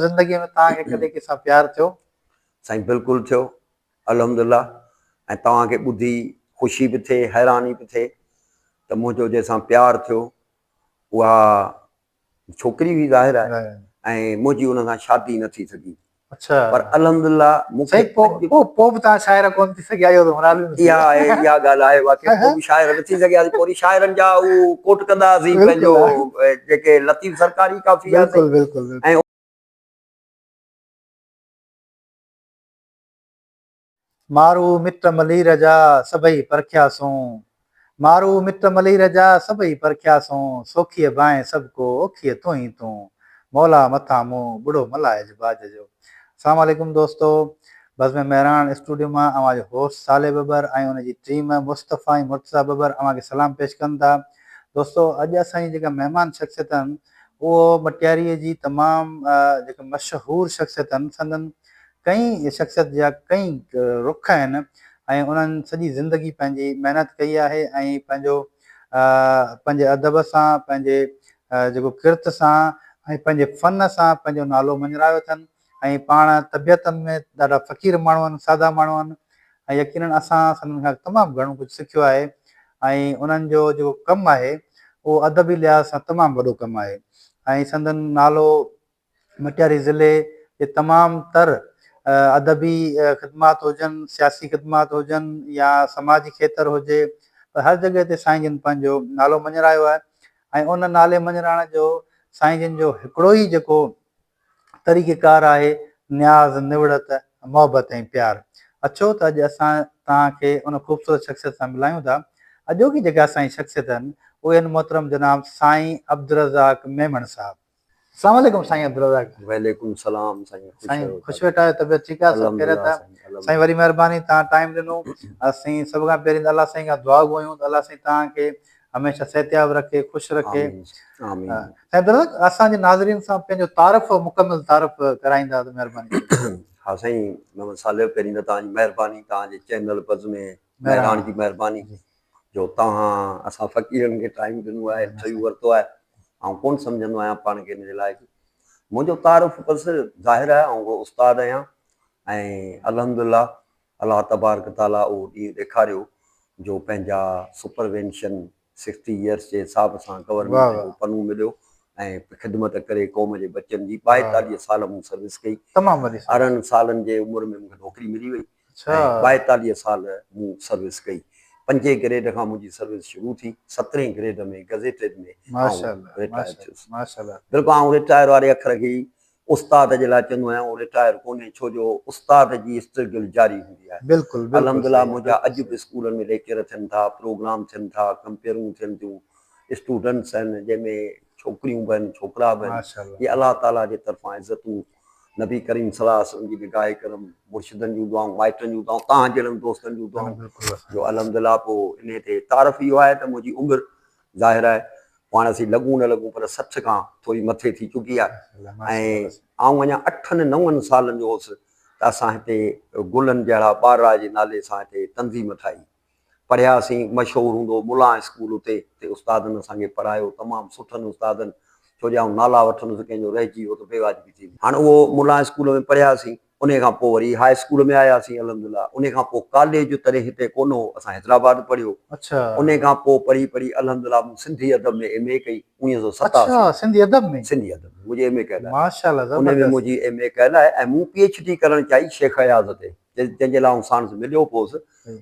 ज़िंदगीअ में तव्हांखे कॾहिं कंहिंसां प्यारु थियो? साईं बिल्कुलु थियो, अल्हम्दुलिल्लाह। ऐं तव्हांखे ॿुधी ख़ुशी बि थिए, हैरानी बि थिए त मुंहिंजो जंहिंसां प्यारु थियो उहा छोकिरी हुई ज़ाहिर आहे, ऐं मुंहिंजी उन सां शादी न थी सघी। अच्छा, पर अल्हम्दुलिल्लाह मूंखे पोइ बि तव्हां शाइर कोन थी सघिया, इहो त मालूम आहे। इहा ॻाल्हि आहे वाक़ई, पोइ बि शाइर न थी सघियासीं। पोइ वरी शाइरनि जा उहो कोट कंदा हुआसीं पंहिंजो, जेके लतीफ़ सरकारी काफ़ी हुआसीं। बिल्कुलु बिल्कुलु। ऐं मारू मिट मलीर जा सभई परखियासूं, मारू मिट मलीर जा सभई परखियासूं, सोखीअ बाएं सभु को ओखीअ तूं ई तूं, मौला मथा मुंहुं बुढ़ो मलाइज बाज जो। अस्सलाम वालेकुम दोस्तों, बज़्म मेहरान स्टूडियो में अवांजो होस्ट साले बबर ऐं उनजी टीम मुस्तफ़ा ऐं मुर्तज़ा बबर अवांखे सलाम पेश कनि था। दोस्तों, अॼु असांजी जेका महिमान शख़्सियत आहिनि उहो मटियारीअ जी तमामु जेका मशहूरु शख़्सियत आहिनि, संदन कई शख़्सियत जा कई रुख आहिनि ऐं उन्हनि सॼी ज़िंदगी पंहिंजी महिनत कई आहे ऐं पंहिंजे अदब सां, पंहिंजे जेको किर्त सां ऐं पंहिंजे फ़न सां पंहिंजो नालो मंझरायो अथनि। ऐं पाण तबियतनि में ॾाढा फ़क़ीर माण्हू आहिनि, सादा माण्हू आहिनि ऐं यकीननि असां संदनि खां तमामु घणो कुझु सिखियो आहे। ऐं उन्हनि जो जेको कमु आहे उहो अदबी लिहाज़ सां तमामु वॾो कमु आहे ऐं संदन नालो मटियारी ज़िले जे तमामु तर अदबी ख़िदमात हुजनि, सियासी ख़िदमात हुजनि या समाजी खेत्र हुजे, पर हर जॻह ते साईं जिन पंहिंजो नालो मंझरायो आहे। ऐं उन नाले मंझराइण जो साईं जिन जो हिकिड़ो ई जेको तरीक़ेकार आहे, न्याज़, निवड़त, मोहबत ऐं प्यारु। अचो त अॼु असां तव्हांखे उन ख़ूबसूरत शख़्सियत सां मिलायूं था। अॼोकी जेका असांजी शख़्सियत आहिनि उहे आहिनि मोहतरम जनाब साईं अब्दुल रज़ाक मेमण साहब। अस्सलाम वालेकुम साईं अब्दुल रज़ाक। वालेकुम सलाम साईं। साईं ख़ुशि वेठा आहियो, तबियत ठीकु आहे, सभु ख़ैरियत आहे? साईं वरी महिरबानी, तव्हां टाइम ॾिनो। असीं सभ खां पहिरीं त अलाह साईं खां दुआ घुरियूं त अलाह साईं तव्हांखे हमेशह सिहतयाब रखे, ख़ुशि रखे। साईं अब्दुल रज़ाक, असांजे नाज़रीन सां पंहिंजो तारफ़, मुकमिल तारफ़ कराईंदा त महिरबानी। हा साईं, मोहम्मद साले पहिरीं त तव्हांजी महिरबानी, तव्हांजे चैनल बज़्म मेहरान जी महिरबानी जो तव्हां असां फ़क़ीरनि खे टाइम ॾिनो आहे, इंटरव्यू वरितो आहे। ऐं कोन सम्झंदो आहियां पाण खे इन जे लाइ। मुंहिंजो तारुफ़ बसि ज़ाहिर आहे, ऐं उहो उस्तादु आहियां ऐं अल्हम्दुलिल्लाह अलाह तबारक ताला उहो ॾींहुं ॾेखारियो जो पंहिंजा सुपरवेंशन 60 इयर्स जे हिसाब सां गवर्नमेंट जो पन्नो मिलियो ऐं ख़िदमत करे क़ौम जे बचनि जी 42 साल मूं सर्विस कई। तमामु वॾी 18 सालनि जे उमिरि में मूंखे नौकिरी मिली वई ऐं 42 साल मूं सर्विस कई। 5 ग्रेड खां मुंहिंजी सर्विस शुरू थी, 17 ग्रेड में गज़ेटेड में रिटायर थियुसि। बिल्कुलु आउं रिटायर वारे अखर खे ई उस्ताद जे लाइ चवंदो आहियां, उहो रिटायर कोन्हे, छो जो उस्ताद जी स्ट्रगल जारी हूंदी आहे। बिल्कुलु अल्हम्दुलिल्लाह मुंहिंजा अॼु बि स्कूलनि में लेक्चर थियनि था, प्रोग्राम थियनि था, कंपेयरूं थियनि थियूं, स्टूडेंट्स आहिनि जंहिंमें छोकिरियूं बि आहिनि, छोकिरा बि आहिनि। इहे अलाह ताला जे तरफ़ां इज़तूं, नबी करीम सल्लल्लाहु अलैहि वसल्लम जी निगाह करम, मुर्शिदनि जूं दुआऊं, माइटनि जूं दुआऊं, तव्हां जहिड़नि दोस्तनि जूं दुआऊं जो अल्हम्दुलिल्लाह। पोइ इन ते तारीफ़ इहो आहे त मुंहिंजी उमिरि ज़ाहिर आहे, पाण असीं लॻूं न लॻूं पर 60 खां थोरी मथे थी चुकी आहे। ऐं आउं अञा 8-9 सालनि जो हुउसि त असां हिते गुलनि जहिड़ा ॿार जे नाले सां हिते तंज़ीम ठाही, पढ़ियासीं। मशहूरु हूंदो मुला स्कूल, उते उस्तादनि असांखे पढ़ायो, तमामु सुठनि उस्तादनि, छो जो आउं नाला वठंदुसि कंहिंजो रहिजी वियो त बेवाजिबी थी। हाणे उहो मुला स्कूल में पढ़ियासीं, उन खां पोइ वरी हाई स्कूल में आयासीं अल्हम्दुलिल्लाह। उन खां पोइ कॉलेज तॾहिं हिते कोन हो, असां हैदराबाद पढ़ियो। उन खां पोइ पढ़ी अल्हम्दुलिल्लाह मूं सिंधी अदब में MA कई 1987। सिंधी अदब में मुंहिंजी MA कयल आहे, माशाअल्लाह, उन में मुंहिंजी MA कयल आहे। ऐं मूं PhD करणु चाहिई शेख अयाज़ ते, जंहिंजे लाइ आउं साणुसि मिलियो पोसि,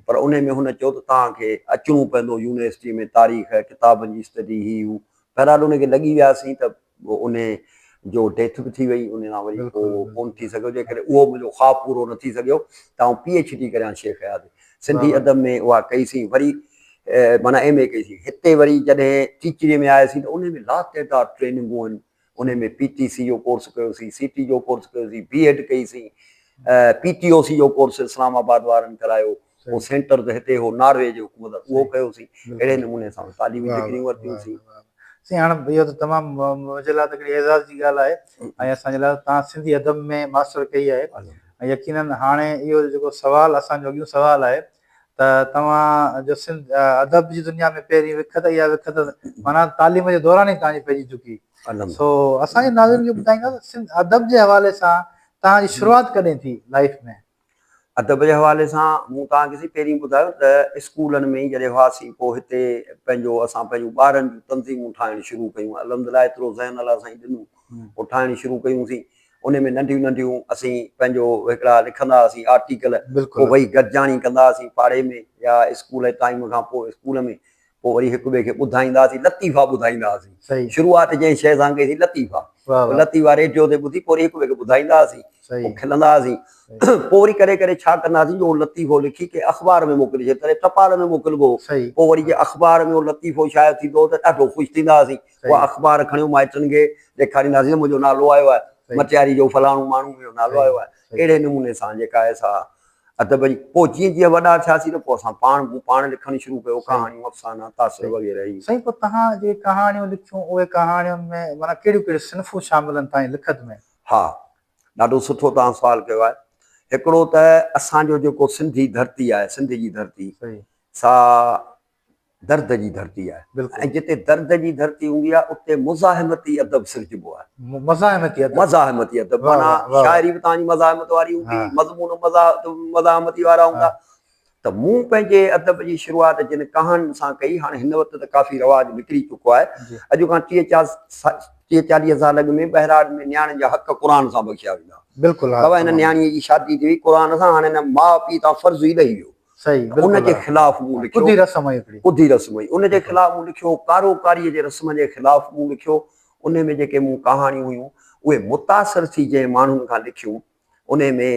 पर उन में हुन चयो त तव्हांखे अचिणो पवंदो यूनिवर्सिटी में, तारीख़ किताबनि जी स्टडी ही हू। बहरहाल उनखे लॻी वियासीं त उन जो डेथ बि थी वई, उन खां वरी पोइ कोन थी सघियो, जे करे उहो मुंहिंजो ख़्वाबु पूरो न थी सघियो त आउं PhD करियां शेख अयाज़ सिंधी अदब में। उहा कईसीं, वरी माना MA कईसीं। हिते वरी जॾहिं टीचरीअ में आयासीं त उन में लातइदाद ट्रेनिंगूं आहिनि। उन में PTC जो कोर्स कयोसीं, CT जो कोर्स कयोसीं, B.Ed कईसीं, PTOC जो कोर्स इस्लामाबाद वारनि करायो, पोइ सेंटर त हिते हो नॉर्वे जे हुकूमत, उहो कयोसीं। अहिड़े नमूने सां तालीमी डिग्रियूं वरितियूंसीं। हाणे इहो त तमामु मुंहिंजे लाइ त हिकिड़ी एज़ाज़ जी ॻाल्हि आहे ऐं असांजे लाइ तव्हां सिंधी अदब में मास्टर कई आहे। ऐं यकीननि हाणे इहो जेको सुवालु असांजो अॻियूं सुवालु आहे त तव्हां जो अदब जी दुनिया में पहिरीं विखत इहा विखत माना तालीम जे दौरान ई तव्हांजी पइजी चुकी, सो असांजे नाज़रीन खे ॿुधाईंदा अदब जे हवाले सां तव्हांजी शुरूआत कॾहिं थी लाइफ में? अदब जे हवाले सां मूं तव्हांखे पहिरीं ॿुधायो त स्कूलनि में जॾहिं हुआसीं पोइ हिते पंहिंजो असां पंहिंजूं ॿारनि जूं तंज़ीमूं ठाहिणु शुरू कयूं। अलहमदिल्ला एतिरो ज़हन अलाह साईं ॾिनो, पोइ ठाहिणु शुरू कयूंसीं। उन में नंढियूं नंढियूं असीं पंहिंजो हिकिड़ा लिखंदा हुआसीं आर्टिकल, पोइ वरी गॾिजाणी कंदा हुआसीं पाड़े में या स्कूल टाइम खां पोइ स्कूल में, पोइ वरी हिक ॿिए खे ॿुधाईंदा हुआसीं, लतीफ़ा ॿुधाईंदा हुआसीं। शुरूआत जंहिं शइ सां कईसीं लतीफ़ा, लतीफ़ा रेडियो ते ॿुधी पोइ वरी हिक ॿिए खे ॿुधाईंदा हुआसीं, पोइ खिलंदा हुआसीं। पोइ वरी करे करे छा कंदा हुआसीं, जो लतीफ़ो लिखी के अख़बार में मोकिलिजे, तॾहिं टपाल में मोकिलिबो। पोइ वरी जे अख़बार में उहो लतीफ़ो शायदि थींदो त ॾाढो ख़ुशि थींदा हुआसीं। उहा अख़बार खणियो माइटनि खे ॾेखारींदासीं, मुंहिंजो नालो आयो आहे, मटियारी जो फलाणो माण्हू जो नालो आयो आहे। अहिड़े नमूने सां जेका आहे सा अदब जी। पोइ जीअं जीअं वॾा थियासीं त पोइ असां पाण लिखणु शुरू कयो, कहाणियूं, अफ़साना, तासिर वग़ैरह। साईं, पोइ तव्हां जे कहाणियूं लिखियूं, उहे कहाणियुनि में माना कहिड़ियूं कहिड़ियूं सिन्फ़ूं शामिल आहिनि तव्हांजी लिखत में? हा, ॾाढो सुठो तव्हां सुवालु कयो आहे। हिकिड़ो त असांजो जेको सिंधी धरती आहे, सिंध जी धरती, सा दर्द जी धरती आहे। ऐं जिते दर्द जी धरती हूंदी आहे उते मुज़ाहिमती अदब सिरजबो आहे। मज़ाहिमती अदब माना शाइरी बि तव्हांजी मज़ाहिमत वारी हूंदी, मज़मून मज़ाहिमती वारा हूंदा। त मूं पंहिंजे अदब जी शुरूआत जिन कहाणियुनि सां कई। हाणे हिन वक़्तु त काफ़ी रवाज निकिरी चुको आहे। अॼु खां 30-40 साल अॻु में बहिराज में नियाणियुनि जा हक़ क़ुरान सां बख़्शिया वेंदा। बाबा हिन नियाणीअ जी शादी थी हुई क़ुरान सां, हाणे हिन माउ पीउ तां फर्ज़ ई ॾेई वियो। उनजे ख़िलाफ़ मूं लिखियो, कुदी रस्म हुई, उनजे ख़िलाफ़ मूं लिखियो, कारोकारीअ जे रस्म जे ख़िलाफ़ मूं लिखियो। उन में जेके मूं कहाणियूं हुयूं उहे मुतासिर थी जंहिं माण्हुनि खां लिखियूं। उन में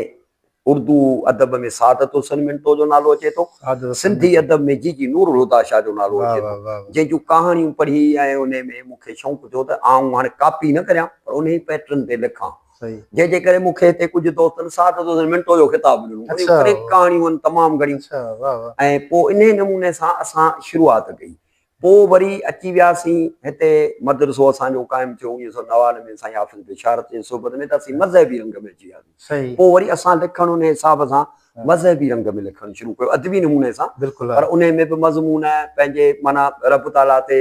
उर्दू अदब में सादत हुसैन मिंटो जो नालो अचे थो, सिंधी अदब में जीजी नूरुल हुदा शाह जो नालो अचे थो। जंहिंजूं कहाणियूं पढ़ी ऐं उन में मूंखे शौक़ु थियो त आउं हाणे कापी न करियां पर उन ई पैटर्न ते लिखां। जंहिंजे करे मूंखे हिते कुझु दोस्तनि सादत हुसैन मिंटो जो ख़िताबु ॾिनो। कहाणियूं आहिनि तमामु घणियूं। ऐं पोइ इन नमूने सां असां शुरूआत कई। पोइ वरी अची वियासीं हिते मदरसो असांजो क़ाइमु थियो 1999 में साईं हाफ़िज़ बिशारत जे सोबत में, त असीं मज़हबी रंग में अची वियासीं। पोइ वरी असां लिखणु उन हिसाब सां मज़हबी रंग में लिखणु शुरू कयो, अदबी नमूने सां। पर उन में बि मज़मून पंहिंजे माना रब ताला ते,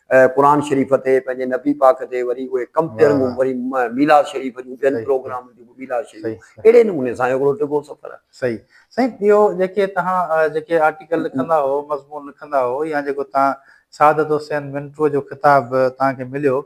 क़ुरान शरीफ़ ते, पंहिंजे नबी पाक ते, वरी उहे कंपेयरिंगूं, वरी मीलाद शरीफ़ जूं ॿियनि प्रोग्राम जूं मीलाद शरीफ़, अहिड़े नमूने सां हिकिड़ो टिको सफ़र आहे। सही साईं, इहो जेके तव्हां जेके आर्टिकल लिखंदा हो, मज़मून लिखंदा हो, या जेको तव्हां सादत हुसैन मिंटो जो ख़िताब तव्हांखे मिलियो,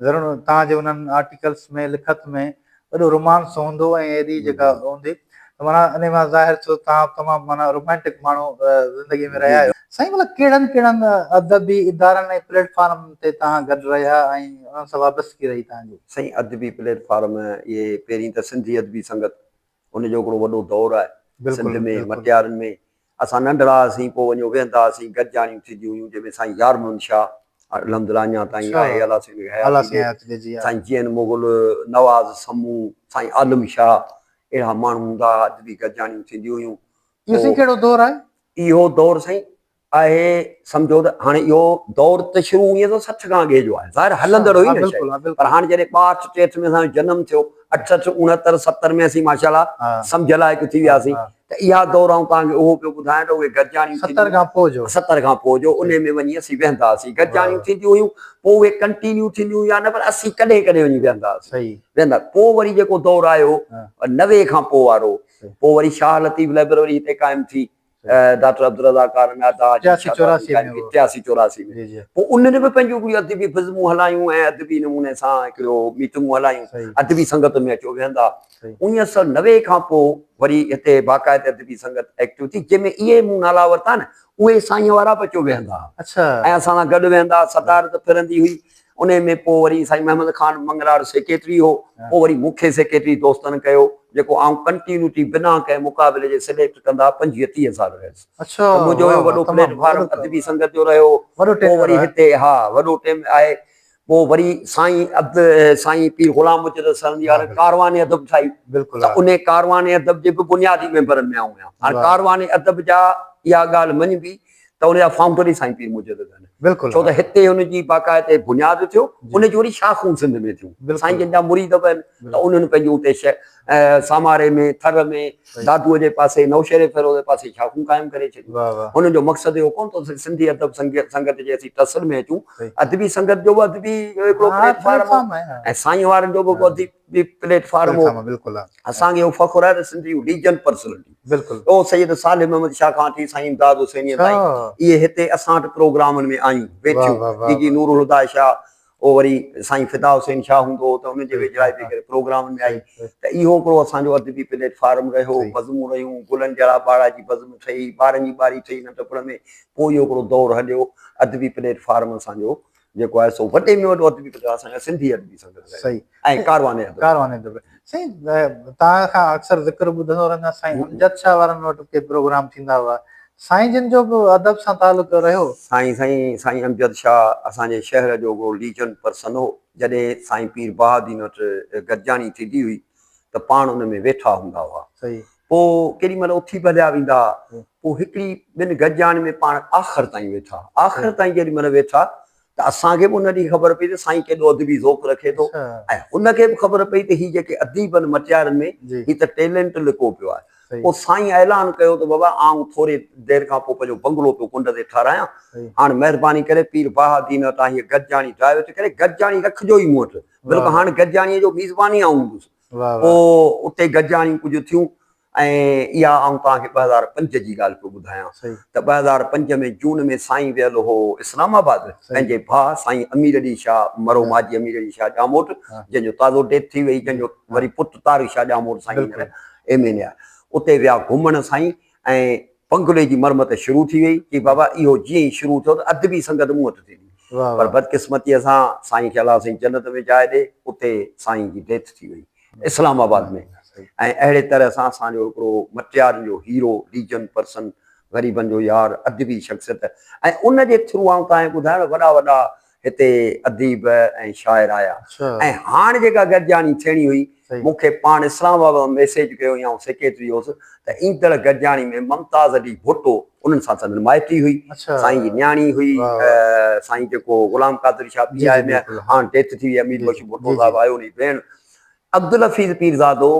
ज़रूरु तव्हांजे उन्हनि आर्टिकल्स में लिखत में वॾो रोमांस हूंदो ऐं एॾी जेका हूंदी, माना इन मां ज़ाहिर थियो तव्हां तमामु माना रोमांटिक माण्हू ज़िंदगी में रहिया आहियो। साईं, मतिलबु कहिड़नि कहिड़नि अदबी इदारनि ऐं प्लेटफॉर्म ते तव्हां गॾु रहिया ऐं उन्हनि सां वाबस्तगी रही तव्हांजी? साईं, अदबी प्लेटफॉर्म इहे पहिरीं त सिंधी अदबी संगत, उनजो हिकिड़ो वॾो दौरु आहे सिंध में, मटियारनि में। असां नंढड़ा हुआसीं, पोइ वञो वेहंदा हुआसीं, गॾिजाणियूं थींदियूं हुयूं जंहिंमें साईं यारमन शाह अलहमदिल्ला अञा ताईं आहे, साईं जीअन मुग़ल, नवाज़ समू, साईं आलम शाह, अहिड़ा माण्हू हूंदा हुआ, अदबी गॾिजाणियूं थींदियूं हुयूं। इहो कहिड़ो दौरु आहे? इहो दौरु साईं आहे, सम्झो त हाणे इहो दौरु त शुरू ईअं त 60 खां अॻे जो आहे, ज़ाहिर हलंदड़ हुई न शइ। पर हाणे जॾहिं 62-63 में असांजो जनमु थियो, 68, 69, 70 में असीं माशाअल्लाह सम्झ लाइक़ थी वियासीं। त इहा दौरु आऊं तव्हांखे उहो पियो ॿुधायां त उहे गॾिजाणियूं 70 खां पोइ जो उन में वञी असीं वेहंदा हुआसीं, गॾिजाणियूं थींदियूं हुयूं। पोइ उहे कंटिन्यू थींदियूं हुयूं या न, पर असीं कॾहिं कॾहिं वञी वेहंदा हुआसीं, वेहंदा। पोइ वरी जेको दौरु आयो 90 खां पोइ वारो, पोइ वरी शाह लतीफ़ लाइब्रेरी हिते क़ाइमु थी, डॉक्टर अब्दुल रज़ाक कारनादा 83-84 में। पोइ उन्हनि बि पंहिंजूं अदबी फिज़मूं हलायूं ऐं अदबी नमूने सां हिकिड़ो मीटिंगूं हलायूं, अदबी संगत में अचो वेहंदा। 1990 खां पोइ वरी हिते बाक़ाइदे अदबी संगत एक्टिव थी, जंहिंमें इहे मूं नाला वरिता न, उहे साईं वारा बि अचो वेहंदा ऐं असां सां गॾु वेहंदा। सदारत फिरंदी हुई। उन में पोइ वरी साईं महमद खान मंगलार सेक्रेटरी हो, पोइ वरी मूंखे सेक्रेटरी दोस्तनि कयो, जेको आउं कंटिन्यूटी बिना कंहिं मुक़ाबले जे सिलेक्ट कंदा 25-30 साल रहियुसि। मुंहिंजो वॾो प्लेटफॉर्म अदबी संगत जो रहियो। पोइ वरी हिते हा वॾो टाइम आहे। पोइ वरी साईं पीर ग़ुलाम मुर्शिद सरंदी वारनि कारवाने अदब ठाही, त उन कारवाने अदब जे बि बुनियादी मेंबरनि में आउं आहियां। हाणे कारवाने अदब जा इहा ॻाल्हि मञिबी त उनजा फाउंडर ई साईं पीर मुर्शिद आहिनि। बिल्कुलु छो त हिते हुनजी बाक़ाइदे बुनियाद थियो, उनजी वरी शाखूं सिंध में थियूं। साईं जन जा मुरीद बि आहिनि त उन्हनि पंहिंजो उते सामारे में, थर में, दादूअ जे पासे, नौशहरे फेरो जे पासे शाखूं क़ाइमु करे छॾियूं। हुननि जो मक़सदु इहो कोन थो सिंधी अदब संगत जे असीं तसर में अचूं, अदबी संगत जो बि अदबी हिकिड़ो प्लेटफॉर्म हो ऐं साईं वारनि जो बि अदबी प्लेटफॉर्म हो। असांखे इहो फ़ख़ुरु आहे त सिंधी लीजन पर्सनैलिटी ओ सैयद सालिम अहमद शाह खां वठी साईं इमदाद हुसैनी ताईं इहे हिते असां वटि प्रोग्रामनि में आयूं वेठियूं। जी नूरुल हुदा शाह, ओ वरी साईं फिदा हुसैन शाह हूंदो हो त हुनजे वेझड़ाई करे प्रोग्रामनि में आई। त इहो हिकिड़ो असांजो अदबी प्लेटफॉर्म रहियो, बज़मूं रहियूं, गुलनि जहिड़ा ॿार जी बज़म ठही, ॿारनि जी ॿारी ठही नंढपण में। पोइ इहो हिकिड़ो दौरु हलियो अदबी प्लेटफॉर्म असांजो जेको आहे सो वॾे में वॾो अदबी असांजा सिंधी अदबी संगत रहियो ऐं कारवाने अदब। साईं तव्हां खां अक्सर ज़िक्र ॿुधंदो रहंदो आहियां साईं अमजद शाह वारनि वटि के प्रोग्राम थींदा हुआ, साईं जिन जो बि अदब सां तालुक रहियो? साईं अमजद शाह असांजे शहर जो हिकिड़ो लीजन पर्सन हो। जॾहिं साईं पीर बहाउद्दीन वटि गॾिजाणी थींदी हुई त पाण उन में वेठा हूंदा हुआ। पोइ केॾी महिल उथी भॼिया वेंदा, पोइ हिकिड़ी ॿिनि गॾिजाणी में पाण आख़िर ताईं वेठा, आख़िर ताईं जेॾी महिल वेठा त असांखे बि उन ॾींहुं ख़बर पई त साईं केॾो अदबी ज़ौक़ रखे थो ऐं उनखे बि ख़बर पई त हीअ जेके अदीब आहिनि मटियारनि में हीअ त टैलेंट लिको पियो आहे। पोइ साईं ऐलान कयो त बाबा आउं थोरी देरि खां पोइ पंहिंजो बंगलो पियो कुंड ते ठारायां, हाणे महिरबानी करे पीर बहाउद्दीन वटां हीअ गॾिजाणी ड्राइव थी करे गॾिजाणी रखिजो ई मूं वटि, बल्कि हाणे गॾिजाणीअ जो मेज़बानी आउं हूंदुसि। पोइ उते गॾिजाणी कुझु थियूं ऐं इहा आउं तव्हांखे 2005 जी ॻाल्हि पियो ॿुधायां त 2005 में जून में साईं वियल हो इस्लामाबाद पंहिंजे भाउ साईं अमीर अली शाह मरो माजी अमीर अली शाह ॼामोट, जंहिंजो ताज़ो डेथ थी वई, जंहिंजो वरी पुटु तारिक शाह ॼामोट साईं एमएलए आहे। उते विया घुमण साईं ऐं बंगले जी मरमत शुरू थी वई कि बाबा इहो जीअं ई शुरू थियो त अदबी संगत मूं वटि थींदी। पर बदकिस्मतीअ सां साईं खे अलाह साईं जन्नत में जाइ ॾे, उते साईं जी डेथ थी वई इस्लामाबाद में। ऐं अहिड़े तरह सां असांजो हिकिड़ो मटियारनि जो हीरो लीजन पर्सन, ग़रीबनि जो यार, अदबी शख़्सियत ऐं उन जे थ्रू आउं तव्हांखे ॿुधायां वॾा वॾा हिते अदीब ऐं शाइर आया। ऐं हाणे जेका गॾिजाणी थियणी हुई मूंखे पाण इस्लामाबाद में मैसेज कयो या सेक्रेटरी हुउसि त ईंदड़ गॾिजाणी में मुमताज़ अली भुट्टो उन्हनि सां संदन माइटी हुई, साईं जी न्याणी हुई, साईं जेको गुलाम कादर शाह पी आहे में हाणे डेथ थी वई, अमीर बख्श भुट्टो साहिबु आयो नी भेण अब्दुल हफ़ीज़ पीरज़ादो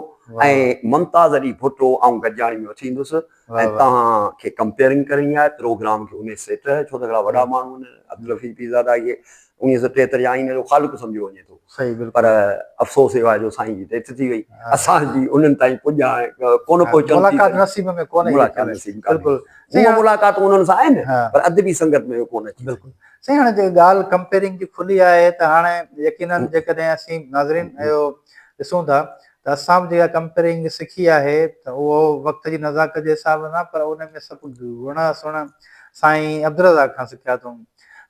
ऐं मुमताज़ अली भुट्टो ऐं गॾिजाणी में वठी ईंदुसि ऐं तव्हांखे कंपेयरिंग करणी आहे प्रोग्राम खे उन सेट, छो त हिकिड़ा वॾा माण्हू आहिनि। अब्दुल हफ़ीज़ पीरज़ादा इहे 1973 आईन जो ख़ालिक़ सम्झो वञे थो, पर अफ़सोस इहो आहे जो साईं जी डेथ थी वई, असांजी उन्हनि ताईं पुॼा कोन पहुचनि, मुलाक़ात नसीब में कोन्हे, उहा मुलाक़ात उन्हनि सां आहिनि पर अदबी संगत में कोन अची। साईं हाणे जे ॻाल्हि कंपेयरिंग जी खुली आहे त हाणे यकीनन जेकॾहिं असीं नाज़रीन इहो ॾिसूं था त असां बि जेका कंपेयरिंग सिखी आहे त उहो वक़्त जी नज़ाकत जे हिसाब सां, पर उन में सभु गुण सुण साईं अब्दुल रज़ाक खां सिखिया अथऊं।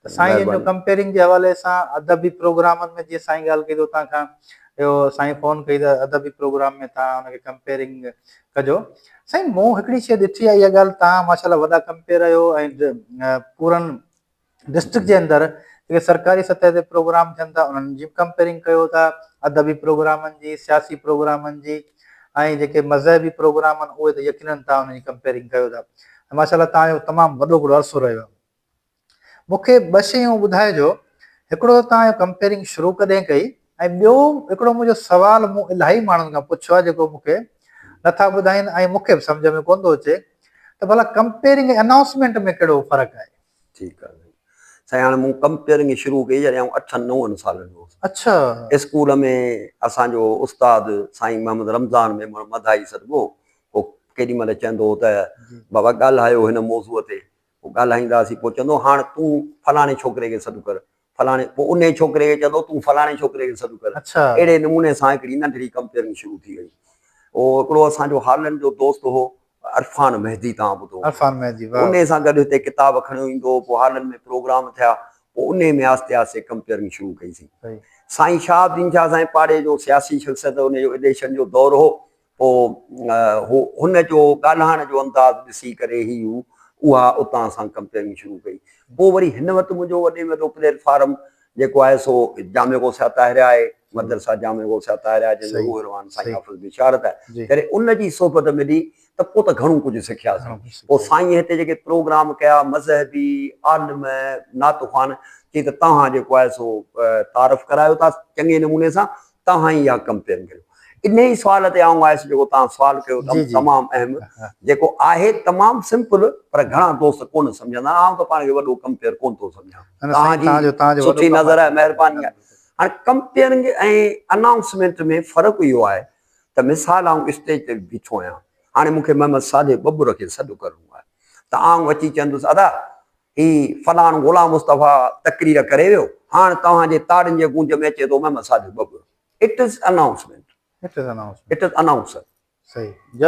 त साईं जो कंपेयरिंग जे हवाले सां अदबी प्रोग्रामनि में जीअं साईं ॻाल्हि कई तव्हां खां इहो साईं फ़ोन कई त अदबी प्रोग्राम में तव्हां हुनखे कंपेयरिंग कजो। साईं मूं हिकिड़ी शइ ॾिठी आहे, इहा ॻाल्हि तव्हां माशाल्लाह वॾा कंपेयर आहियो ऐं पूरनि डिस्ट्रिक्ट जे अंदरि जेके सरकारी सतह ते प्रोग्राम थियनि था उन्हनि जी कंपेयरिंग कयो था, अदबी प्रोग्रामनि जी, सियासी प्रोग्रामनि जी ऐं जेके मज़हबी प्रोग्राम आहिनि उहे त यकीनन तव्हां उनजी कंपेयरिंग कयो था। माशाल्लाह तव्हांजो तमामु वॾो हिकिड़ो अरसो रहियो। मूंखे ॿ शयूं ॿुधाइजो, हिकिड़ो तव्हांजो कंपेयरिंग शुरू कॾहिं कई ऐं ॿियो हिकिड़ो मुंहिंजो सुवालु मूं इलाही माण्हुनि खां पुछियो आहे जेको मूंखे नथा ॿुधाइनि ऐं मूंखे बि सम्झ में कोन थो अचे त भला कंपेयरिंग अनाउंसमेंट में कहिड़ो फ़र्क़ु आहे? ठीकु आहे साईं, हाणे मूं कंपेयरिंग शुरू कई जॾहिं 8-9 सालनि जो हुउसि। अच्छा। स्कूल में असांजो उस्ताद साईं मोहम्मद रमज़ान में मधाई सदगो पोइ केॾी महिल चवंदो हो त बाबा ॻाल्हायो हिन मौज़ूअ ते, पोइ ॻाल्हाईंदासीं, पोइ चवंदो हाणे तूं फलाणे छोकिरे खे सॾु कर, फलाणे, पोइ उन छोकिरे खे चवंदो तूं फलाणे छोकिरे खे सॾु कर। अहिड़े नमूने सां हिकिड़ी नंढड़ी कंपेयरिंग शुरू थी वई। उहो हिकिड़ो असांजो हालनि जो दोस्त हो अरफ़ान मेहदी, तव्हां ॿुधो, अरफ़ान मेहदी, उन सां गॾु हिते किताब खणी ईंदो, पोइ हालनि में प्रोग्राम थिया, पोइ उन में आस्ते आस्ते कंपेयरिंग शुरू कईसीं। साईं शहाबुद्दीन शाह असांजे पाड़े जो सियासी शख़्सियत, उनजो इलेक्शन जो दौरु हो, पोइ हुनजो ॻाल्हाइण जो अंदाज़ ॾिसी करे ई उहा उतां असां कंपेयरिंग शुरू कई। पोइ वरी हिन वटि मुंहिंजो वॾे में वॾो प्लेटफॉर्म जेको आहे सो जामे गौसिया ताहिरा आहे, मदरसा जामे गौसिया ताहिरा, जंहिंजो रूह रवान साईं हाफ़िज़ बिशारत आहे, करे उनजी सोबत मिली त त पोइ त घणो कुझु सिखियासीं। पोइ साईं हिते जेके प्रोग्राम कया मज़हबी आलिम नात ख़्वान चई त तव्हां जेको आहे सो तारीफ़ करायो था चङे नमूने सां, तव्हां ई इहा कंपेयर करियो। इन ई सुवाल ते आऊं आयुसि जेको तव्हां सुवालु कयो तमामु अहम, जेको आहे तमामु सिंपल, पर घणा दोस्त कोन सम्झंदा। आउं त पाण खे वॾो कंपेयर कोन थो सम्झां। तव्हांजी सुठी नज़र आहे, महिरबानी आहे। हाणे कंपेयरिंग ऐं अनाउंसमेंट में फ़र्क़ु इहो आहे त मिसाल आउं स्टेज ते बीठो आहियां, हाणे मूंखे मोहम्मद सादिक बबूर खे सॾु करिणो आहे, त आउं अची चवंदुसि अदा ही फलाण ग़ुलाम मुस्तफ़ा तकरीर करे वियो, हाणे तव्हांजे ताड़ियुनि जे गूंज में अचे थो मोहम्मद सादिक बबूर। It is announcement, it is announcer.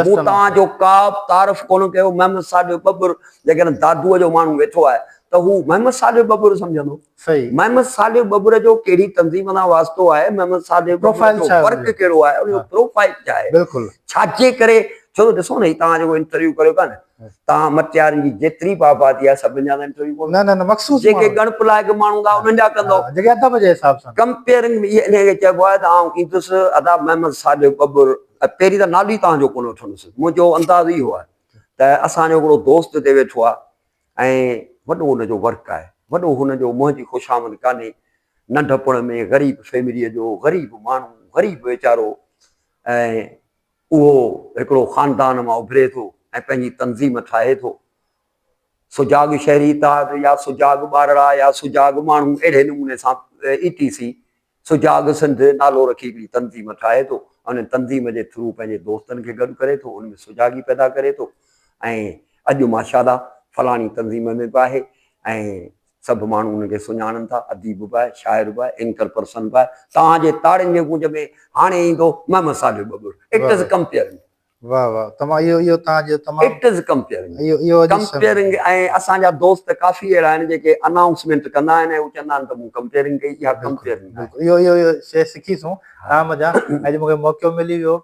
मूं तव्हांजो का तारीफ़ कोन कयो। मोहम्मद सादिक बबूर जेकॾहिं दादूअ जो माण्हू वेठो आहे त हू मोहम्मद सादिक बबूर सम्झंदो। मोहम्मद सादिक बबूर जो कहिड़ी तंज़ीम सां वास्तो आहे, मोहम्मद सादिक बबूर जो फ़र्क़ु कहिड़ो आहे, उनजो प्रोफाइल छा आहे, छाजे करे। छो त ॾिसो न, ही तव्हां जेको इंटरव्यू करियो था न, तव्हां मटियारनि जी जेतिरी बाबादी आहे सभिनि जा इंटरव्यू कोन, जेके गणप लाइक़ माण्हू था उन्हनि जा कंदो। कंपेयरिंग में इनखे चइबो आहे त आउं ईंदुसि अदा मोहम्मद सादिक बबूर, पहिरीं त नालो ई तव्हांजो कोन वठंदुसि। मुंहिंजो अंदाज़ इहो आहे त असांजो हिकिड़ो दोस्त हिते वेठो आहे ऐं वॾो हुनजो वर्क आहे, वॾो हुनजो मुंहिंजी ख़ुशामद कान्हे। नंढपण में ग़रीब फैमिलीअ जो ग़रीब माण्हू, ग़रीब वीचारो, ऐं उहो हिकिड़ो ख़ानदान मां उभिरे थो ऐं पंहिंजी तंज़ीम ठाहे थो। सुजाग शहरी इत्तेहाद या सुजाग ॿारड़ा या सुजाग माण्हू, अहिड़े नमूने सां ETC सुजाग सिंध नालो रखी हिकिड़ी तंज़ीम ठाहे थो। उन तंज़ीम जे थ्रू पंहिंजे दोस्तनि खे गॾु करे थो, उनमें सुजागी पैदा करे थो। ऐं अॼु माशाल्लाह फलाणी तंज़ीम में बि आहे ऐं सभु माण्हू उनखे सुञाणनि था, अदीब बि आहे, शाइर बि आहे, एंकर पर्सन बि आहे। तव्हांजे ताड़ियुनि जे गूंज में हाणे ईंदो मोहम्मद सादिक बबूर। It is comparing. वाह वाह, तमामु इहो तव्हांजो तमामु इट इज़ कंपेयरिंग। ऐं असांजा दोस्त काफ़ी अहिड़ा आहिनि जेके अनाउंसमेंट कंदा आहिनि ऐं हू चवंदा आहिनि त मूं कंपेयरिंग कई। इहा कंपेयरिंग आहे। इहो शइ सिखीसूं तव्हां मज़ा। अॼु मूंखे मौक़ो मिली वियो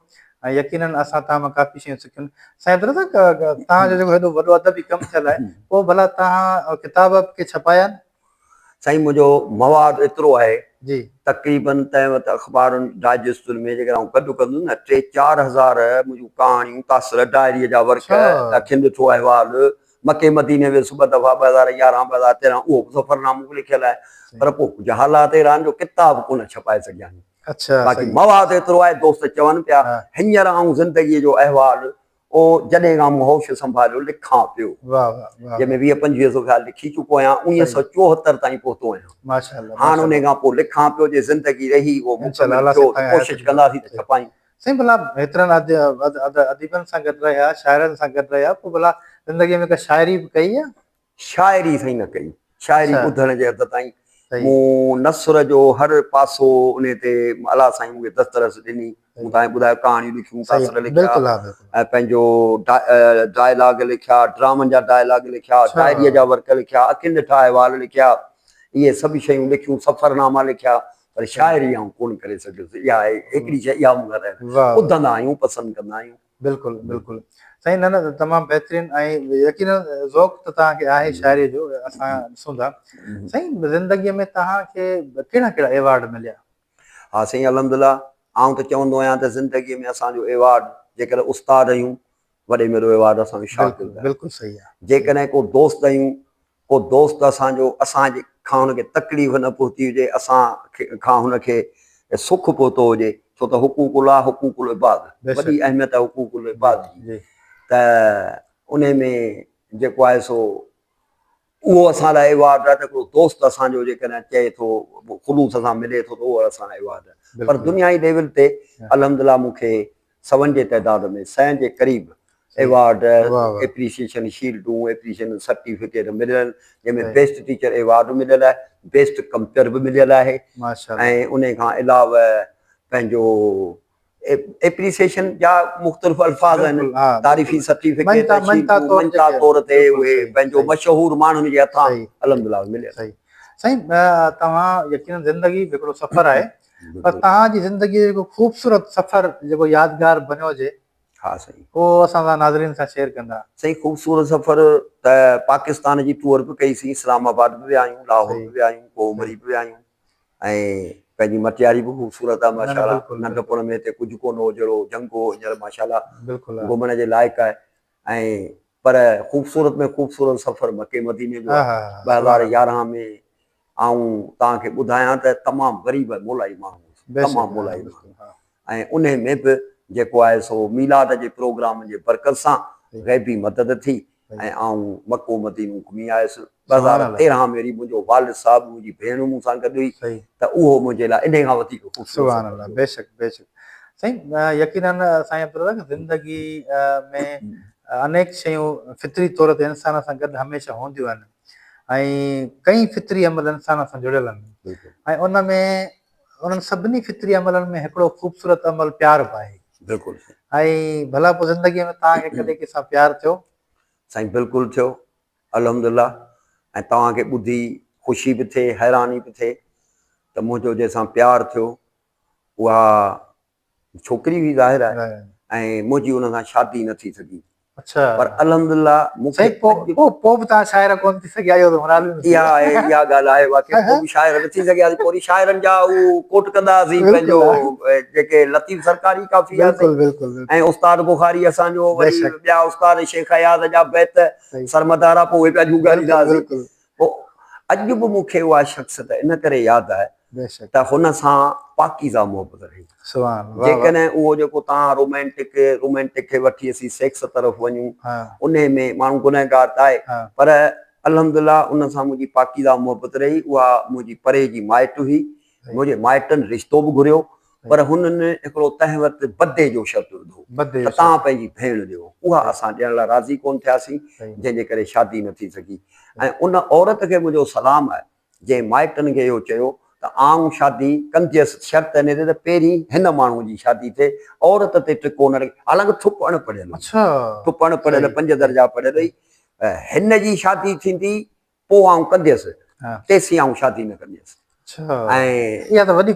ऐं यकीनन असां तव्हां मां काफ़ी शयूं सिखियूं। साईं तव्हांजो जेको हेॾो वॾो अदबी कमु थियल आहे, पोइ भला तव्हां किताब के छपाया आहिनि? साईं मुंहिंजो मवाद एतिरो आहे जी, तक़रीबन तंहिं वक़्तु अख़बारुनि डाइजेस्टुनि में जेकर आउं गॾु कंदुसि न, 3-4 हज़ार मुंहिंजूं कहाणियूं, तासिर, डायरीअ जा वर्क, अखियुनि ॾिठो अहवाल, मके मदीने वियुसि ॿ दफ़ा 2011 2013, उहो सफ़रनामो लिखियल आहे। पर पोइ कुझु हालात अहिड़ा आहिनि जो किताब कोन छपाए सघिया। बाक़ी मवाद एतिरो आहे। दोस्त चवनि पिया हींअर आउं ज़िंदगीअ जो अहवाल ओ जॾहिं खां मूं होश संभालियो लिखां पियो, जंहिंमें 20-25 ख़्याल लिखी चुको आहियां। 1974 ताईं पहुतो आहियां। हाणे उन खां पोइ लिखां पियो, जे ज़िंदगी रही उहो कोशिशि कंदासीं त छपायूं। साईं भला हेतिरनि अदीबनि सां गॾु रहिया, शाइरनि सां गॾु रहिया, पोइ भला ज़िंदगीअ में का शाइरी बि कई आहे? शाइरी साईं न कई। शाइरी ॿुधण जे हद ताईं। मूं नसर जो हर पासो उन ते अलाह साईं मूंखे दस्तरस ॾिनी। मूं तव्हांखे ॿुधायो कहाणियूं लिखियूं, तासिर लिखिया ऐं पंहिंजो डायलॉग लिखिया, ड्रामनि जा डायलॉग लिखिया, डायरीअ जा वर्क लिखिया, अखियुनि ॾिठा अहवाल लिखिया, इहे सभु शयूं लिखियूं, सफ़रनामा लिखिया। पर शाइरी आउं कोन करे सघियुसि। इहा आहे हिकिड़ी शइ, इहा मूंखां रहे। ॿुधंदा आहियूं, पसंदि कंदा आहियूं। बिल्कुलु बिल्कुलु साईं। न तमामु बहितरीनु ऐं यकीनन ज़ौक़ त तव्हांखे आहे शाइरीअ जो, असां ॾिसूं था। साईं ज़िंदगीअ में तव्हांखे कहिड़ा कहिड़ा एवॉर्ड मिलिया? हा साईं अल्हम्दुलिल्लाह। आउं त चवंदो आहियां त ज़िंदगीअ में असांजो एवॉर्ड, जेकर उस्ताद आहियूं, वॾे में वॾो एवॉर्ड असांखे शागिर्द आहे। बिल्कुलु सही आहे। जेकॾहिं को दोस्त आहियूं, को दोस्त असांजो असांजे खां हुनखे तकलीफ़ न पहुती हुजे, असां खां हुनखे सुख पहुतो हुजे, छो त हुकूकुल्लाह हुकूकुल इबाद, वॾी अहमियत आहे हुकूकुल इबाद जी। त उन में जेको आहे सो उहो असां लाइ एवॉर्ड आहे। त हिकिड़ो दोस्त असांजो जेकॾहिं चए थो, ख़ुलूस सां मिले थो, त उहो असां एवॉर्ड आहे। पर दुनियाई लेवल ते अल्हम्दुलिल्लाह मूंखे 100 जे तइदाद में 100 जे क़रीब एवॉर्ड, एप्रीसिएशन शील्डूं, एप्रीसिएशन सर्टिफिकेट मिलियल आहिनि, जंहिंमें बेस्ट टीचर एवॉर्ड मिलियल आहे, बेस्ट कंपेयर बि मिलियल आहे। ऐं उन खां अलावा पंहिंजो एप्रीसिएशन जा मुख़्तलिफ़ अल्फाज़ आहिनि, तारीफ़ी सर्टिफिकेट मंता तौर ते उहे पंहिंजो मशहूर माण्हुनि जे हथां अल्हम्दुलिल्लाह मिलियल। साईं तव्हां यकीनन ज़िंदगी हिकिड़ो सफ़र आहे, पर तव्हांजी ज़िंदगीअ जो ख़ूबसूरत सफ़र जेको यादगार बनियो हुजे, हा साईं, उहो असां सां नाज़रीन सां शेयर कंदा। साईं ख़ूबसूरत सफ़र त पाकिस्तान जी टूर बि कईसीं, इस्लामाबाद बि विया आहियूं, लाहौर बि विया आहियूं, कोमरी बि विया आहियूं, ऐं पंहिंजी मटियारी बि ख़ूबसूरत आहे माशाल्लाह। नंढपण में हिते कुझु कोन हो, जहिड़ो जंगो हींअर माशाल्लाह घुमण जे लाइक़ु आहे। ऐं पर ख़ूबसूरत में ख़ूबसूरत सफ़र मके मदीने जो हा हा 2011 में ऐं तव्हांखे ॿुधायां त तमामु ग़रीब मोलाई माण्हू तमामु मोलाई माण्हू ऐं उन में बि जेको आहे सो मीलाद जे प्रोग्राम जे बरकत सां ग़ैबी मदद थी ऐं आऊं मको मदीनो घुमी आयुसि 2013 में वरी मुंहिंजो वालिद साहिबु मुंहिंजी भेण मूं सां गॾु हुई त उहो मुंहिंजे लाइ इन खां वधीक ख़ूबसूरत बेशक बेशक साईं यकीनन साईं ज़िंदगी में अनेक शयूं फितरी तौर ते इंसान सां गॾु हमेशह हूंदियूं आहिनि ऐं कई फितरी अमल इंसान सां जुड़ियल आहिनि ऐं उन में उन्हनि सभिनी फितरी अमलनि में हिकिड़ो ख़ूबसूरत अमल प्यार बि आहे बिल्कुलु ऐं भला पोइ ज़िंदगीअ में तव्हांखे कॾहिं कंहिंसां प्यार थियो साईं बिल्कुलु थियो अल्हम्दुलिल्लाह ऐं तव्हांखे ॿुधी ख़ुशी बि थिए हैरानी बि थिए त मुंहिंजो जंहिंसां प्यार थियो उहा छोकिरी हुई ज़ाहिर आहे ऐं मुंहिंजी उन सां शादी न थी सघी अच्छा पर अल्हम्दुलिल्लाह मूंखे पोइ बि तव्हां शाइर कोन थी सघिया इहा ॻाल्हि आहे वाक़ई पोइ बि शाइर न थी सघियासीं पोइ वरी शाइरनि जा उहो कोट कंदासीं पंहिंजो जेके लतीफ़ सरकारी काफ़ी आहे ऐं उस्ताद बुखारी असांजो वरी ॿिया उस्ताद शेख अयाज़ जा बैत सरमदारा पोइ उहे पिया जुगारींदासीं पोइ अॼु बि मूंखे उहा शख़्सियत इन करे यादि आहे त हुन सां पाकीज़ा मोहबत रही जेकॾहिं उहो जेको तव्हां रोमेंटिक खे वठी असीं सेक्स तरफ़ वञूं उन में माण्हू गुनहगार त आहे पर अल्हम्दुलिल्लाह उन सां मुंहिंजी पाकीज़ा मोहबत रही उहा मुंहिंजी परे जी माइट हुई मुंहिंजे माइटनि रिश्तो बि घुरियो पर हुननि हिकिड़ो तंहिं वक़्तु बदे जो शब्द विधो त तव्हां पंहिंजी भेण ॾियो उहा असां ॾियण लाइ राज़ी कोन थियासीं जंहिंजे करे शादी न थी सघी ऐं उन औरत खे मुंहिंजो सलाम आहे जंहिं माइटनि खे इहो चयो त आऊं शादी कंदसि शर्त इन ते त पहिरीं हिन माण्हूअ जी शादी थिए औरत ते टिको न रखे हालांकि थुप अणपढ़ियल पढ़ियल 5 दर्जा पढ़ियल हुई हिन जी शादी थींदी पोइ आऊं कंदसि तेसीं आऊं शादी न कंदसि ऐं वॾी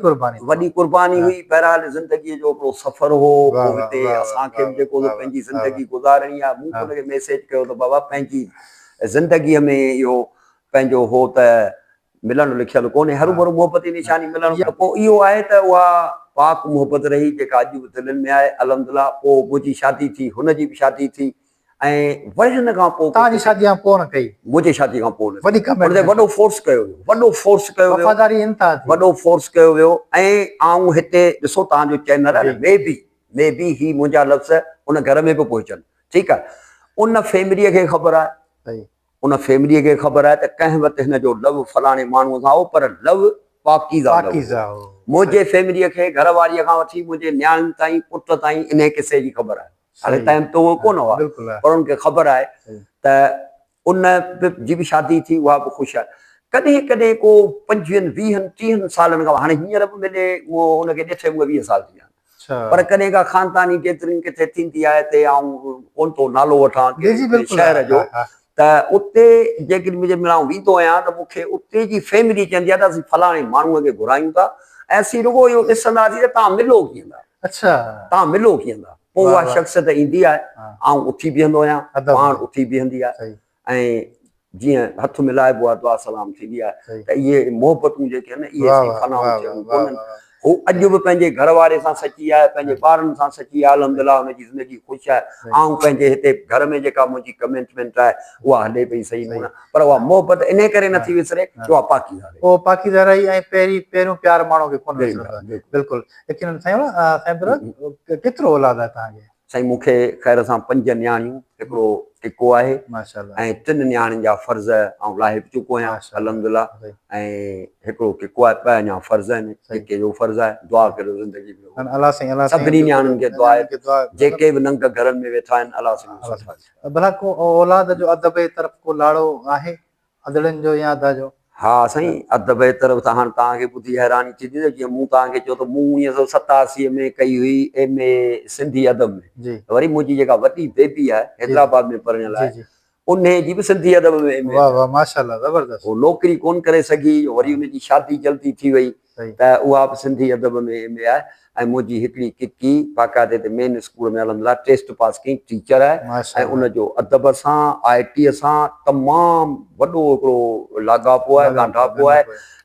कुर्बानी हुई बहरहाल ज़िंदगीअ जो हिकिड़ो सफ़र हो हिते असांखे बि जेको पंहिंजी ज़िंदगी गुज़ारणी आहे मूं हुनखे मैसेज कयो त बाबा पंहिंजी ज़िंदगीअ में इहो पंहिंजो हो त मिलणु लिखियलु कोन्हे हरू भरू मोहबत जी निशानी मिलणु त पोइ इहो आहे त उहा पाक मोहबत रही जेका अॼु बि दिलनि में आहे अल्हम्दुलिल्लाह पोइ मुंहिंजी शादी थी हुनजी बि शादी थी ऐं वरी हिन खां पोइ तव्हांजी शादी खां पोइ न कई मुंहिंजी शादी खां पोइ वॾो फोर्स कयो वियो ऐं आऊं हिते ॾिसो तव्हांजो चैनल आहे मे बी ही मुंहिंजा लफ़्ज़ उन घर में बि पहुचनि ठीकु आहे उन फैमिलीअ खे ख़बर आहे उन फैमिलीअ खे ख़बर आहे त कंहिं वक़्तु हिन जो लव फलाणे माण्हूअ सां हो पर लव पाकीज़ा मुंहिंजे फैमिलीअ खे घर वारीअ खां वठी मुंहिंजे न्याणी ताईं पुट ताईं इन किसे जी ख़बर आहे हाणे टाइम त उहो कोन हुआ पर उनखे ख़बर आहे त उन जी बि शादी थी उहा बि ख़ुशि आहे कॾहिं कॾहिं को 25, 20, 30 सालनि खां हाणे हींअर बि मिले उहो हुनखे ॾिठे मूंखे 20 साल थी विया पर कॾहिं का ख़ानदानी केतिरी किथे थींदी आहे हिते आऊं कोन थो नालो वठां शहर जो त उते जेकॾहिं मुंहिंजे मिलां वेंदो आहियां त मूंखे उते जी फैमिली चवंदी आहे त असीं फलाणे माण्हूअ खे घुरायूं था ऐं असीं रुॻो इहो ॾिसंदासीं त तव्हां मिलो कीअं था पोइ उहा शख़्सियत ईंदी आहे ऐं उथी बीहंदो आहियां पाण उथी बीहंदी आहे ऐं जीअं हथ मिलाइबो आहे दुआ सलाम थींदी आहे त इहे मोहबतूं जेके आहिनि इहे हू अॼु बि पंहिंजे घर वारे सां सची आहे पंहिंजे ॿारनि सां सची आहे अल्हम्दुलिल्लाह हुनजी ज़िंदगी ख़ुशि आहे ऐं पंहिंजे हिते घर में जेका मुंहिंजी कमिटमेंट आहे उहा हले पई सही नमूने पर उहा मोहबत इन करे नथी विसरे उहा पाकीज़ा रही ऐं पहिरियों प्यार माण्हू खे कोन विसरंदो बिल्कुलु यकीनन साईं केतिरो औलाद आहे तव्हांखे साईं मूंखे ख़ैर सां 5 न्याणियूं हिकिड़ो टिको आहे ऐं 3 न्याणियुनि जा फर्ज़ आउं लाहे बि चुको आहियां अल्हम्दुलिल्लाह ऐं हिकिड़ो टिको आहे 2 अञा फर्ज़ आहिनि जेके जो फर्ज़ आहे दुआ करियो ज़िंदगी में सभिनी न्याणियुनि खे दुआ आहे जेके बि नंग घरनि में वेठा आहिनि अलाह साईं भला को औलाद जो अदब जे तरफ़ को लाड़ो आहे अदड़नि जो या अदा जो हा साईं अदब जे तरफ़ त हाणे तव्हांखे ॿुधी हैरानी थींदी त जीअं मूं तव्हांखे चयो त मूं 1987 में कई हुई MA सिंधी अदब में वरी मुंहिंजी जेका वॾी बेबी आहे हैदराबाद में पढ़ियल आहे उन जी बि सिंधी अदब में माशाल्लाह ज़बरदस्त नौकिरी कोन करे सघी वरी हुनजी शादी जल्दी थी वई सही त उहा बि सिंधी अदब में एम.ए. आहे ऐं मुंहिंजी हिकिड़ी किकी बाक़ाइदे ते मेन स्कूल में अलहमदिल्ला टेस्ट पास कई टीचर आहे ऐं माशाल्लाह उनजो अदब सां IT सां तमामु वॾो हिकिड़ो लाॻापो आहे, ॻांढापो आहे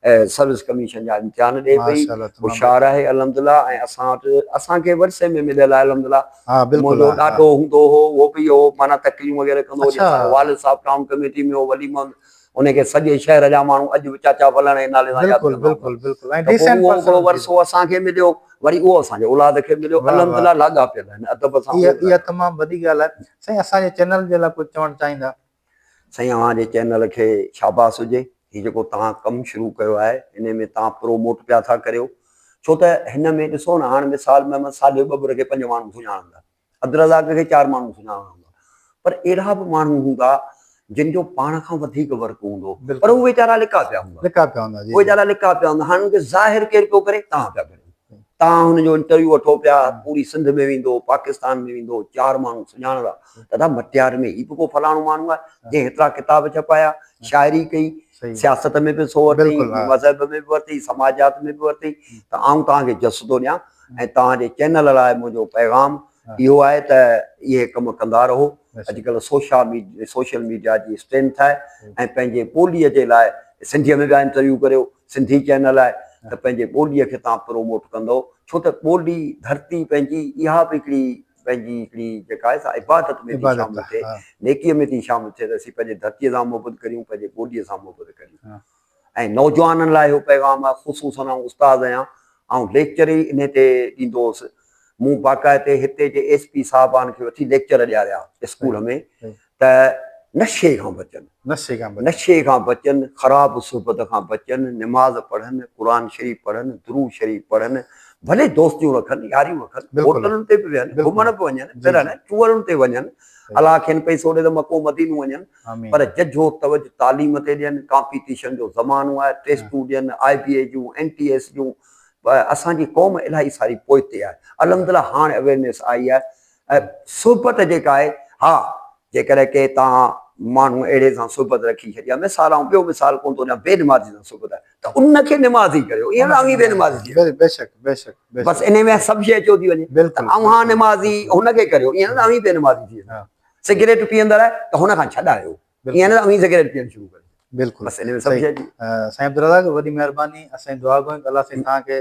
ऐं सर्विस कमीशन जा इम्तिहान ॾिए पई, माशाल्लाह तमामु होशियारु आहे अलहमदिल्ला। ऐं असां वटि असांखे वरिसे में मिलियल आहे अलहमदिल्ला। हाँ बिल्कुलु मुंहिंजो हा ॾाढो हूंदो हो, उहो बि हो माना तकलीफ़ वग़ैरह कंदो हो। अच्छा असांजो वालिद साहिबु टाउन कमेटी में हो, वॾी उनखे सॼे शहर जा माण्हू अॼु बि चाचा फलाणे जे नाले सां यादि बिल्कुलु कंदा बिल्कुलु बिल्कुलु ऐं त पोइ डिसेंट उहो पर्सन हिकिड़ो थी वरिसो असांखे मिलियो, वरी उहो असांजे औलाद खे मिलियो, वाह वाह अलहमदिल्ला लाॻापियल आहिनि अदब सां। इहा तमामु वॾी ॻाल्हि आहे। साईं असांजे चैनल जे लाइ कुझु चवणु चाहींदा? साईं अव्हांजे चैनल खे शाबाश हुजे, हीउ जेको तव्हां कमु शुरू कयो आहे इन में तव्हां प्रोमोट पिया था करियो, छो त हिन में ॾिसो न हाणे मिसाल में साले ॿबर खे 5 माण्हू सुञाणंदा, अब्दुरज़ाक खे 4 माण्हू सुञाणंदा, पर अहिड़ा बि माण्हू हूंदा जिन जो पाण खां वधीक वर्क हूंदो, पर उहे वीचारा लिका पिया हूंदा, उहे वीचारा लिका पिया हूंदा। हाणे उनखे ज़ाहिर केरु पियो करे? तव्हां पिया करियो। तव्हां हुनजो इंटरव्यू वठो पिया, पूरी सिंध में वेंदो, पाकिस्तान में वेंदो, 4 माण्हू सुञाणंदा, दादा मटियार में ही बि को फलाणो माण्हू आहे जंहिं हेतिरा किताब छपाया, शाइरी कई, सियासत में बि सो वरितई, मज़हब में बि वरितई, समाजात में बि वरितई। त आउं तव्हांखे जसदो ॾियां ऐं तव्हांजे चैनल लाइ मुंहिंजो पैगाम इहो आहे त इहे कम कंदा रहो। अॼुकल्ह सोशल मीडिया जी स्ट्रेंथ आहे ऐं पंहिंजे ॿोलीअ जे लाइ सिंधीअ में ॿिया इंटरव्यू करियो, सिंधी चैनल आहे त पंहिंजे ॿोलीअ खे तव्हां प्रोमोट कंदो, छो त ॿोली धरती पंहिंजी इहा बि हिकिड़ी पंहिंजी हिकिड़ी जेका आहे सा इबादत में थी शामिल थिए, नेकीअ में थी शामिल थिए त असीं पंहिंजे धरतीअ सां मोहबत करियूं, पंहिंजे ॿोलीअ सां मोहबत करियूं। ऐं नौजवाननि लाइ इहो पैगाम आहे, ख़ुशूसन आउं उस्तादु आहियां, ऐं लेक्चर ई इन ते ॾींदो हुउसि। मूं बाक़ाइदे हिते जे SP साहिबान खे वठी लेक्चर ॾियारिया स्कूल में त नशे खां बचनि, ख़राब सुहबत खां बचनि, निमाज़ पढ़नि, क़ुर शरीफ़ पढ़नि, दुरूद शरीफ़ पढ़नि, भले दोस्तियूं रखनि, यारियूं रखनि, होटलुनि ते बि विहनि, घुमण बि वञनि, फिरनि, टूअरुनि ते वञनि, अलाह खेनि पैसो ॾे त मको मदीनो वञनि, पर जझो तवजो तालीम ते ॾियनि। कॉम्पिटिशन जो ज़मानो आहे, टेस्टूं ॾियनि, IBA जूं, NTS जूं। असांजी क़ौम इलाही सारी पोइते आहे, अलहमदिल्ला हाणे अवेयरनेस आई आहे। ऐं सुहबत जेका आहे, हा जेकॾहिं के तव्हां माण्हू अहिड़े सां सुहबत रखी छॾी आहे, मिसाल ऐं ॿियो मिसाल कोन थो ॾियां, बेनिमाज़ी सां सुहबत आहे त उनखे निमाज़ी करियो, ईअं न बेनिमाज़ी थी वञे, बसि इन में सभु शइ अचो थी वञे त अव्हां निमाज़ी हुनखे करियो, ईअं न बेनिमाज़ी थी वञे। सिगरेट पीअंदड़ आहे त हुन खां छॾायो, ईअं न सिगरेट पीअणु शुरू करियो। बिल्कुलु बसि इन में सभु शइ साईं अब्दुल वॾी महिरबानी, असांजी दुआ घुरूं अलाह साईं तव्हांखे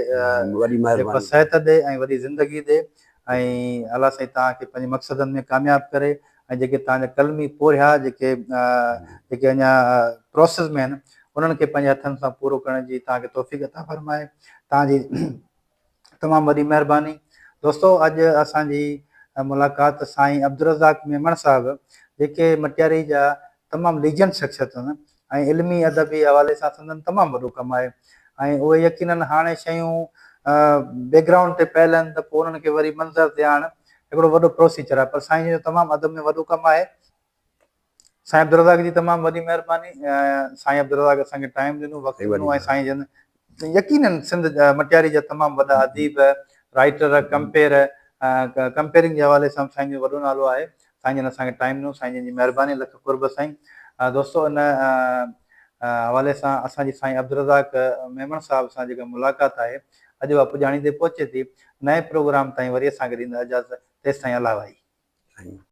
वॾी महिरबानी सिहत ॾे ऐं वॾी ज़िंदगी ॾे ऐं अलाह साईं तव्हांखे पंहिंजे मक़सदनि में कामयाबु करे ऐं जेके तव्हांजा कलमी पोरिया जेके अञा प्रोसेस में आहिनि उन्हनि खे पंहिंजे हथनि सां पूरो करण जी तव्हांखे तौफ़ीक़ अता फ़रमाए। तव्हांजी तमामु वॾी महिरबानी। दोस्तो अॼु असांजी मुलाक़ात साईं अब्दुर्रज़ाक मेमण साहिबु जेके मटियारी जा तमामु लीजेंड शख़्सियत आहिनि ऐं इल्मी अदबी हवाले सां संदनि तमामु वॾो कमु आहे ऐं उहे यकीननि हाणे शयूं बैकग्राउंड ते पयल आहिनि त पोइ उन्हनि खे वरी मंज़र ते आणणु हिकिड़ो वॾो प्रोसीजर आहे, पर साईं जो तमामु अदब में वॾो कमु आहे। साईं अब्दुर्रज़ाक जी तमामु वॾी महिरबानी। साईं अब्दुर्रज़ाक असांखे टाइम ॾिनो, वक़्तु ॾिनो ऐं साईं जन यकीननि सिंध मटियारी जा तमामु वॾा अदीब, राइटर, कंपेयरिंग जे हवाले सां साईं जो वॾो नालो आहे। साईं जन असांखे टाइम ॾिनो, साईं जन जी महिरबानी लख कुर्ब साईं। दोस्तो इन हवाले सां असांजी साईं अब्दुर्रज़ाक मेमण साहिब सां जेका मुलाक़ात आहे अॼु उहा पुॼाणी ते पहुचे थी। नए प्रोग्राम ताईं वरी असांखे ॾींदा इजाज़त, तेसिताईं अलाह भाई।